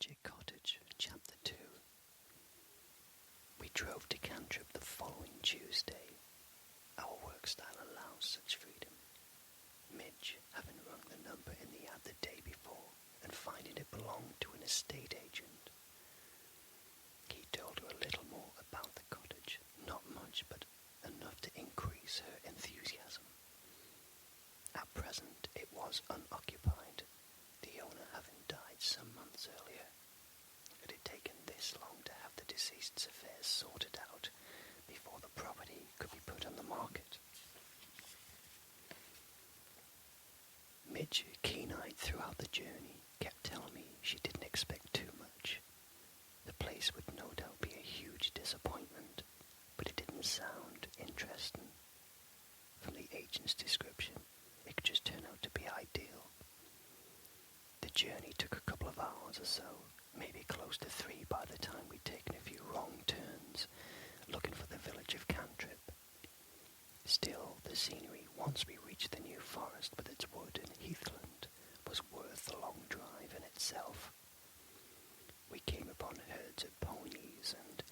Magic Cottage, Chapter 2. We drove to Cantrip the following Tuesday. Our work style allows such freedom. Midge, having rung the number in the ad the day before and finding it belonged to an estate agent. He told her a little more about the cottage, not much, but enough to increase her enthusiasm. At present, it was unoccupied, the owner having died some months earlier. It had taken this long to have the deceased's affairs sorted out before the property could be put on the market. Midge, keen-eyed throughout the journey, kept telling me she didn't expect too much. The place would no doubt be a huge disappointment, but it didn't sound interesting. From the agent's description, it could just turn out to be ideal. The journey took a couple of hours or so, maybe close to 3 by the time we'd taken a few wrong turns, looking for the village of Cantrip. Still, the scenery, once we reached the new forest with its wood and heathland, was worth the long drive in itself. We came upon herds of ponies, and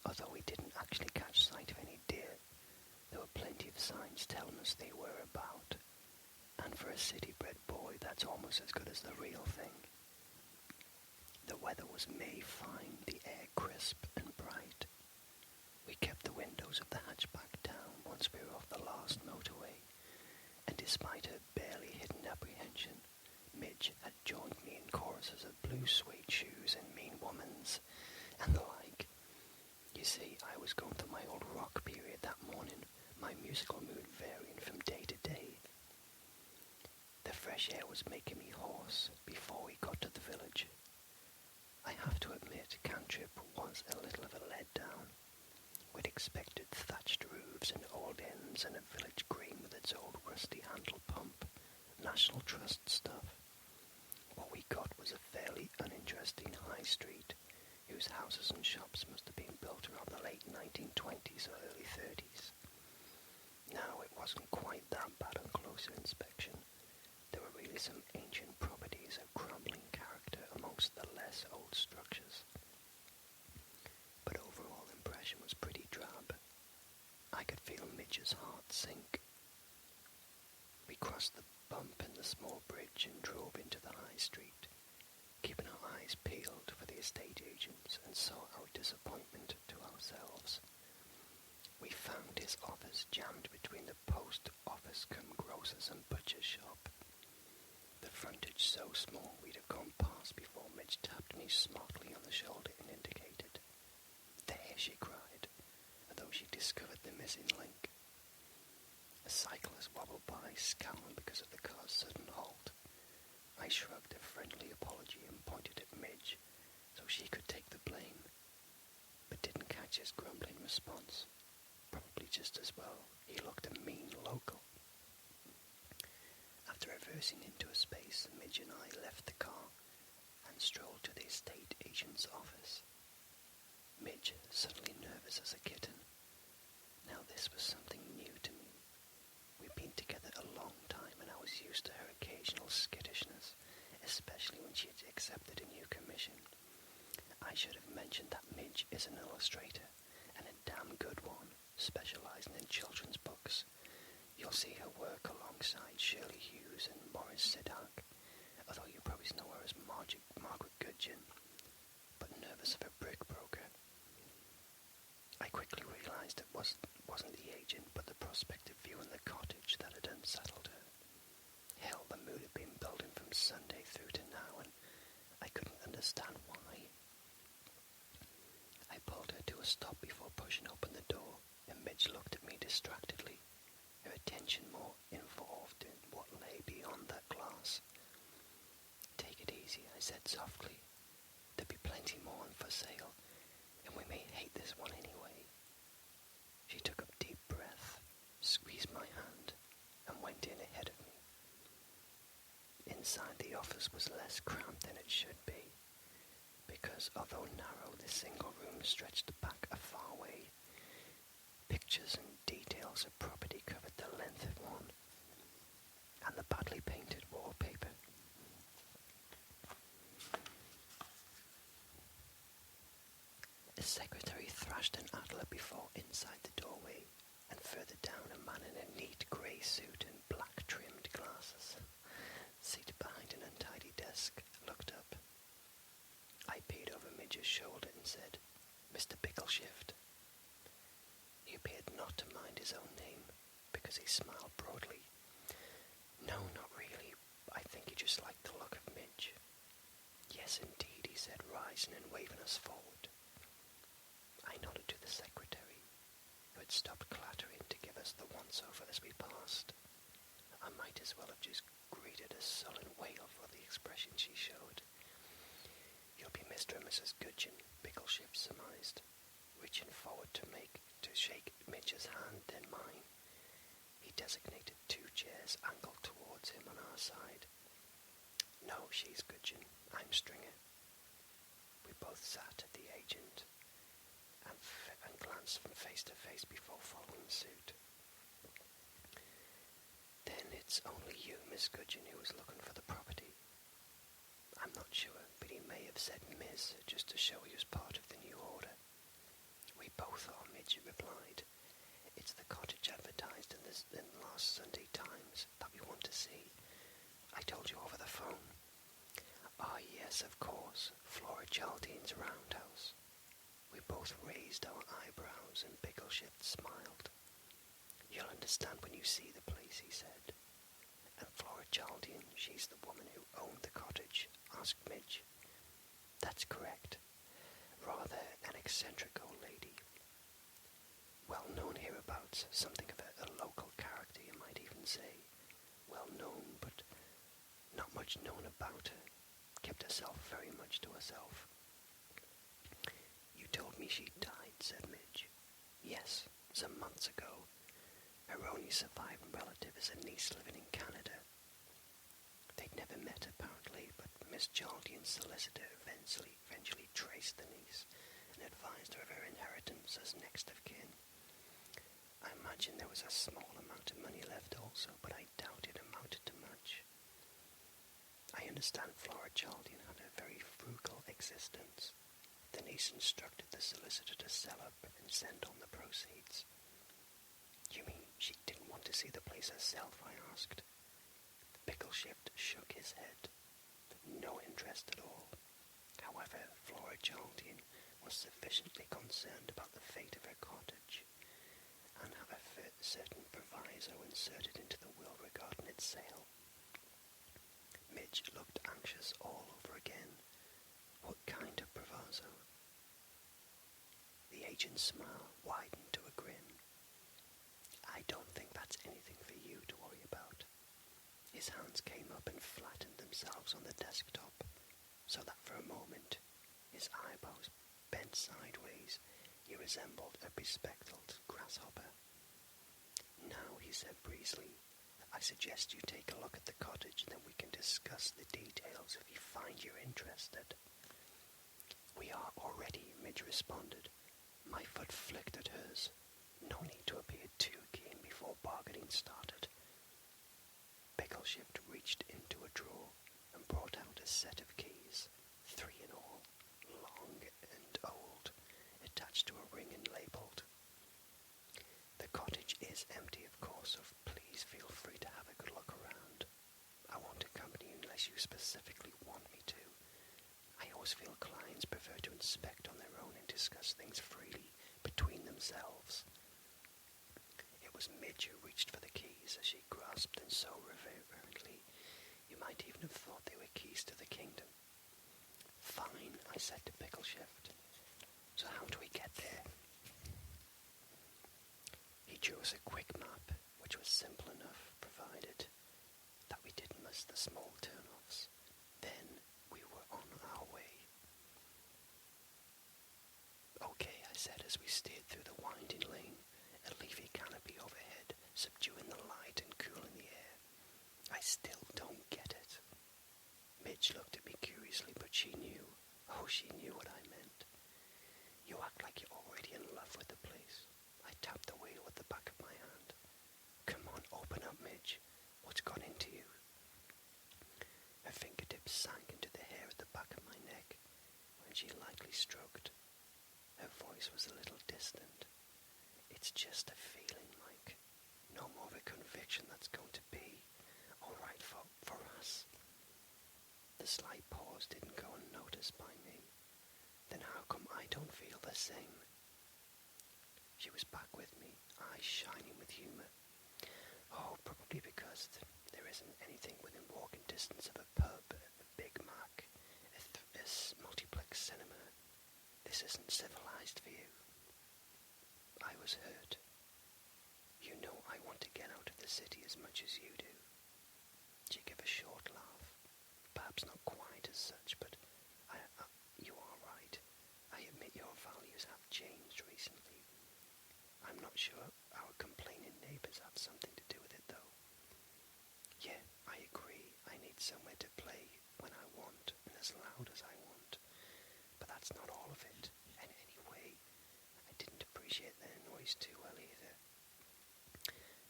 although we didn't actually catch sight of any deer, there were plenty of signs telling us they were about. And for a city-bred boy, that's almost as good as the real thing. The weather was May fine, the air crisp and bright. We kept the windows of the hatchback down once we were off the last motorway, and despite her barely hidden apprehension, Midge had joined me in choruses of blue suede shoes and mean womans, and the like. You see, I was going through my old rock period that morning, my musical mood varying from day to day. The fresh air was making me hoarse before we got to the village. I have to admit, Cantrip was a little of a letdown. We'd expected thatched roofs and old inns and a village green with its old rusty-handled pump, National Trust stuff. What we got was a fairly uninteresting high street, whose houses and shops must have been built around the late 1920s or early 30s. Now, it wasn't quite that bad on closer inspection. There were really some ancient properties of crumbling character amongst the less old structures. But overall impression was pretty drab. I could feel Midge's heart sink. We crossed the bump in the small bridge and drove into the high street, keeping our eyes peeled for the estate agents, and saw our disappointment to ourselves. We found his office jammed between the post office cum grocer's and butcher's shop. The frontage so small we'd have gone past before Midge tapped me smartly on the shoulder and indicated. "There," she cried, as though she discovered the missing link. A cyclist wobbled by, scowling because of the car's sudden halt. I shrugged a friendly apology and pointed at Midge so she could take the blame, but didn't catch his grumbling response. Probably just as well. He looked a mean local. After reversing into a space, Midge and I left the car and strolled to the estate agent's office. Midge, suddenly nervous as a kitten. Now this was something new to me. We'd been together a long time, and I was used to her occasional skittishness, especially when she had accepted a new commission. I should have mentioned that Midge is an illustrator, and a damn good one, specializing in children's books. You'll see her work alongside Shirley Hughes and Maurice Siddock, although you probably know her as Margaret Gudgeon, but nervous of a brickbroker. I quickly realized it wasn't the agent, but the prospective view in the cottage that had unsettled her. Hell, the mood had been building from Sunday through to now, and I couldn't understand why. I pulled her to a stop before pushing open the door, and Midge looked at me distractedly, her attention more involved in what lay beyond that glass. "Take it easy," I said softly. "There'll be plenty more for sale, and we may hate this one anyway." She took a deep breath, squeezed my hand, and went in ahead of me. Inside, the office was less cramped than it should be, because although narrow, the single room stretched back a far way. Pictures and details of property covered the length of one, and the badly painted wallpaper secretary thrashed an adler before inside the doorway, and further down a man in a neat grey suit and black-trimmed glasses, seated behind an untidy desk, looked up. I peered over Midge's shoulder and said, "Mr. Pickleshift." He appeared not to mind his own name, because he smiled broadly. "No, not really. I think he just liked the look of Midge." "Yes, indeed," he said, rising and waving us forward. I nodded to the secretary, who had stopped clattering to give us the once-over as we passed. I might as well have just greeted a sullen whale for the expression she showed. "You'll be Mr. and Mrs. Gudgeon," Pickleshift surmised, reaching forward to shake Midge's hand, then mine. He designated 2 chairs angled towards him on our side. "No, she's Gudgeon. I'm Stringer." We both sat at the agent and glanced from face to face before following suit. "Then it's only you, Miss Gudgeon, who was looking for the property?" "I'm not sure, but he may have said Miss just to show he was part of the new order." "We both are," Midge replied. "It's the cottage advertised in the last Sunday Times that we want to see. I told you over the phone." "Ah, yes, of course, Flora Geraldine's roundhouse." We both raised our eyebrows, and Pickleshift smiled. "You'll understand when you see the place," he said. "And Flora Geraldine, she's the woman who owned the cottage?" asked Midge. "That's correct. Rather an eccentric old lady. Well known hereabouts, something of a local character, you might even say. Well known, but not much known about her. Kept herself very much to herself." "You told me she died," said Midge. "Yes, some months ago. Her only surviving relative is a niece living in Canada." They'd never met, apparently, but Miss Geraldine's solicitor eventually traced the niece and advised her of her inheritance as next of kin. I imagine there was a small amount of money left also, but I doubt it amounted to much. I understand Flora Geraldine had a very frugal existence. The niece instructed the solicitor to sell up and send on the proceeds. "You mean she didn't want to see the place herself?" I asked. Pickleshift shook his head. "No interest at all. However, Flora Geraldine was sufficiently concerned about the fate of her cottage, and have a certain proviso inserted into the will regarding its sale." Midge looked anxious all over again. "What kind of proviso?" The agent's smile widened to a grin. "I don't think that's anything for you to worry about." His hands came up and flattened themselves on the desktop, so that for a moment, his eyebrows bent sideways, he resembled a bespectacled grasshopper. "Now," he said breezily, "I suggest you take a look at the cottage, then we can discuss the details if you find you're interested." "We are already," Midge responded. My foot flicked at hers. No need to appear too keen before bargaining started. Pickleshift reached into a drawer and brought out a set of keys, 3 in all, long and old, attached to a ring and labelled. "The cottage is empty, of course, so please feel free to have a good look around. I won't accompany you unless you specifically want me to. I always feel clients prefer to inspect on their own and discuss things freely between themselves." It was Midge who reached for the keys as she grasped them so reverently, you might even have thought they were keys to the kingdom. "Fine," I said to Pickleshift. "So how do we get there?" He drew us a quick map, which was simple enough, provided that we didn't miss the small turn-offs. Then we were on our way. "Okay," I said as we steered through the winding lane, a leafy canopy overhead, subduing the light and cooling the air. "I still don't get it." Midge looked at me curiously, but she knew. Oh, she knew what I meant. "You act like you're already in love with the place." I tapped the wheel with the back of my hand. "Come on, open up, Midge. What's got into you?" Her fingertips sank into the hair at the back of my neck, when she lightly stroked. Her voice voice was a little distant. "It's just a feeling, Mike. No more of a conviction that's going to be all right for us." The slight pause didn't go unnoticed by me. "Then how come I don't feel the same?" She was back with me, eyes shining with humour. "Oh, probably because there isn't anything within walking distance of a pub, a Big Mac, a multiplex cinema. This isn't civilized for you." I was hurt. "You know I want to get out of the city as much as you do." She gave a short laugh. "Perhaps not quite as such, but you are right. I admit your values have changed recently. I'm not sure our complaining neighbours have something to do with it, though. Yeah, I agree. I need somewhere to play when I want and as loud as I want. But that's not all of it. And anyway, I didn't appreciate their noise too well either.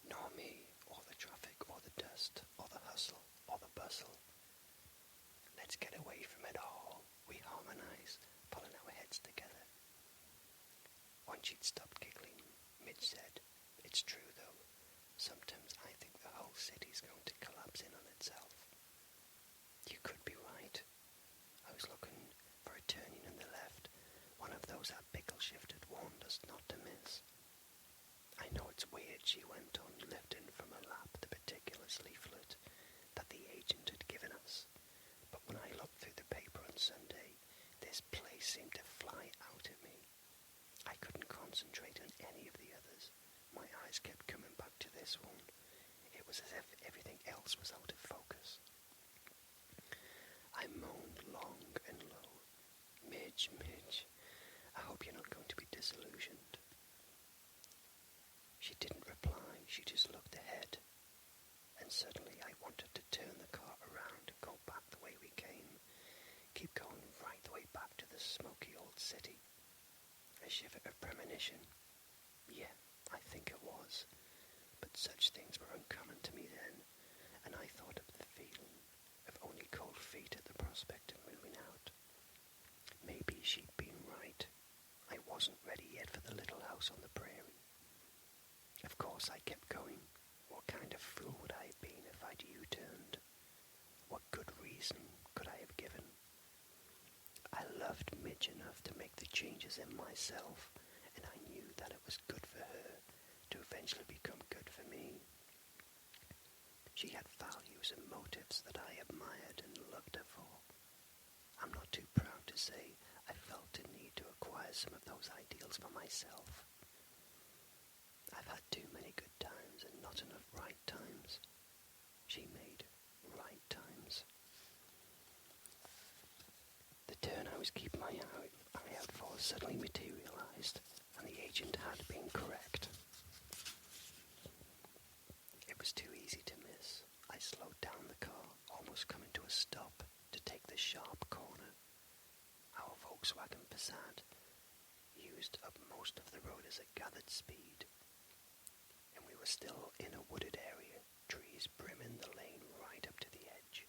Nor me, or the traffic, or the dust, or the hustle, or the bustle. Let's get away from it all," we harmonised, pulling our heads together. Once she'd stopped giggling, Midge said, "It's true though. Sometimes I think the whole city's going to collapse in on itself." You could be right. I was looking for a turning in the left, one of those that Pickle shift had warned us not to miss. "I know it's weird," she went on, lifting from her lap the particular leaflet that the agent had given us, "but when I looked through the paper on Sunday, this place seemed to fly out at me. I couldn't concentrate on any of the others. My eyes kept coming back to this one. It was as if everything else was out of focus." I moaned long and low. Midge, I hope you're not going to be disillusioned." She didn't reply, she just looked ahead. And suddenly I wanted to turn the car around and go back the way we came. Keep going right the way back to the smoky old city. A shiver of premonition. Yeah, I think it was. But such things were uncommon to me then, and I thought of the feeling of only cold feet at the prospect of moving out. Maybe she'd been right. I wasn't ready yet for the little house on the prairie. Of course I kept going. What kind of fool would I have been if I'd U-turned? What good reason could I have given? I loved Midge enough to make the changes in myself, and I knew that it was good for her to eventually become good for me. She had values and motives that I admired and loved her for. I'm not too proud to say I felt a need to acquire some of those ideals for myself. I've had too many good times and not enough right times. She made right times. The turn I was keeping my eye out for suddenly materialized, and the agent had been correct. It was too easy to miss. I slowed down the car, almost coming to a stop, to take the sharp corner. Our Volkswagen Passat used up most of the road as it gathered speed, and we were still in a wooded area, trees brimming the lane right up to the edge.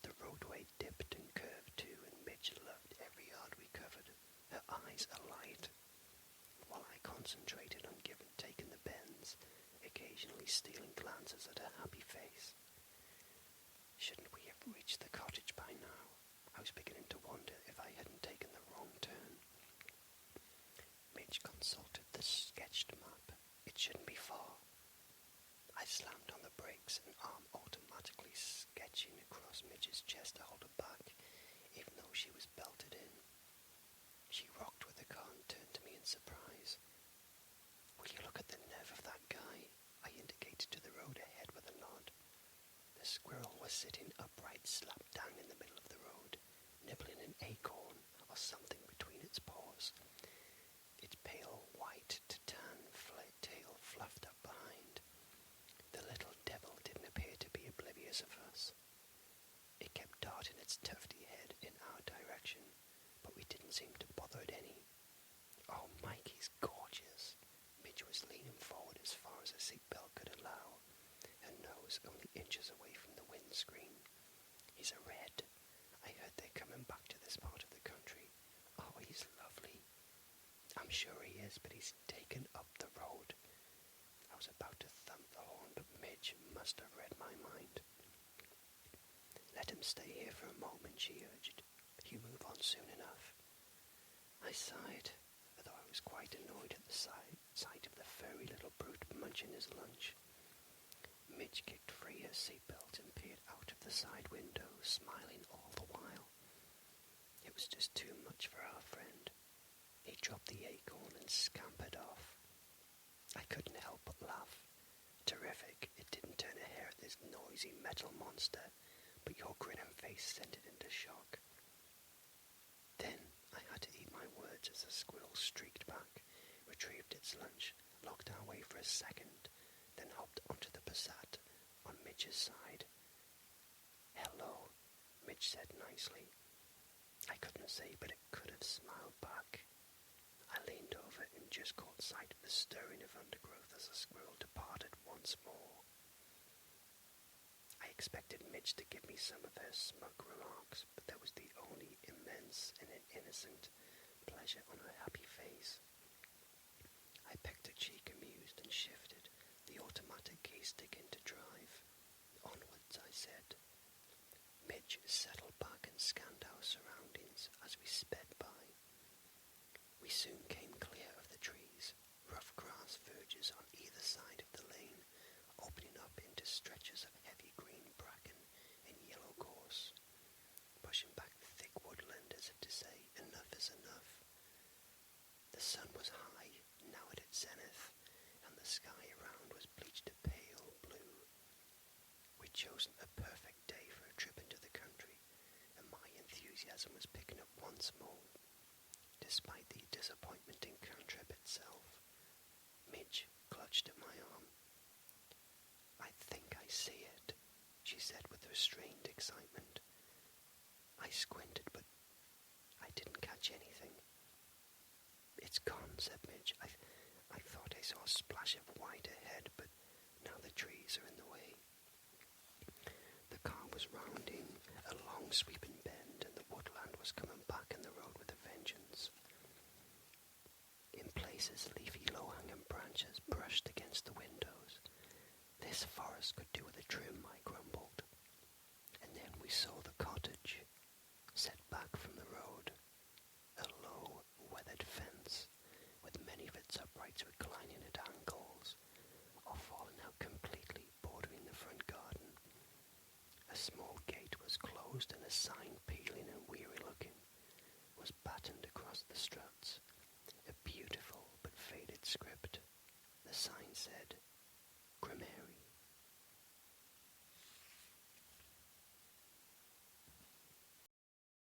The roadway dipped and curved too, and Midge loved every yard we covered, her eyes alight, while I concentrated on taking the bends, occasionally stealing glances at her happy face. Shouldn't we have reached the cottage by now? I was beginning to wonder if I hadn't taken the wrong turn. Midge consulted the sketched map. It shouldn't be far. I slammed on the brakes, an arm automatically sketching across Midge's chest to hold her back, even though she was belted in. She rocked with the car and turned to me in surprise. "Will you look at the nerve of that guy?" I indicated to the road ahead with a nod. The squirrel was sitting upright, slap down in the middle of the road, nibbling an acorn or something between its paws. Its pale white to tan tail fluffed up behind. The little devil didn't appear to be oblivious of us. It kept darting its tufty head in our direction, but we didn't seem to bother it any. "Oh, Mikey's gorgeous." Midge was leaning forward as far as her seatbelt could allow, her nose only inches away from the windscreen. "He's a red. I heard they're coming back to this part of the country. Oh, he's lovely. I'm sure he is, but he's taken up the road. I was about to thump the horn, but Midge must have read my mind. Let him stay here for a moment, she urged. He'll move on soon enough. I sighed, although I was quite annoyed at the sight of the furry little brute munching his lunch. Midge kicked free her seatbelt and peered out of the side window, smiling all the while. It was just too much for our friend. He dropped the acorn and scampered off. I couldn't help but laugh. Terrific, it didn't turn a hair at this noisy metal monster, but your grinning face sent it into shock. Then I had to eat my words as the squirrel streaked back, retrieved its lunch, looked our way for a second, then hopped onto the Passat on Midge's side. Hello, Midge said nicely. I couldn't say, but it could have smiled back. I leaned over and just caught sight of the stirring of undergrowth as the squirrel departed once more. I expected Midge to give me some of her smug remarks, but there was the only immense and innocent pleasure on her happy face. I pecked her cheek amused and shifted the automatic key stick into drive. Onwards, I said. Midge settled back and scanned our surroundings as we sped by. We soon came clear of the trees. Rough grass verges on either side of the lane, opening up into stretches of heavy green bracken and yellow gorse, pushing back the thick woodland as if to say, enough is enough. The sun was high, now at its zenith, and the sky around was bleached a pale blue. We'd chosen a perfect day for a trip into the country, and my enthusiasm was picking up once more. Despite the disappointment in Cantrip itself, Midge clutched at my arm. I think I see it, she said with restrained excitement. I squinted, but I didn't catch anything. It's gone, said Midge. I thought I saw a splash of white ahead, but now the trees are in the way. The car was rounding a long sweeping bend, and the woodland was coming back in the road with a vengeance. In places, leafy low-hanging branches brushed against the windows. This forest could do with a trim, I grumbled. And then we saw the cottage, set back from the road, a low, weathered fence, with many of its uprights reclining at angles, or falling out completely, bordering the front garden. A small gate was closed, and a sign, peeling and weary-looking, was battened across the struts. A beautiful but faded script. The sign said,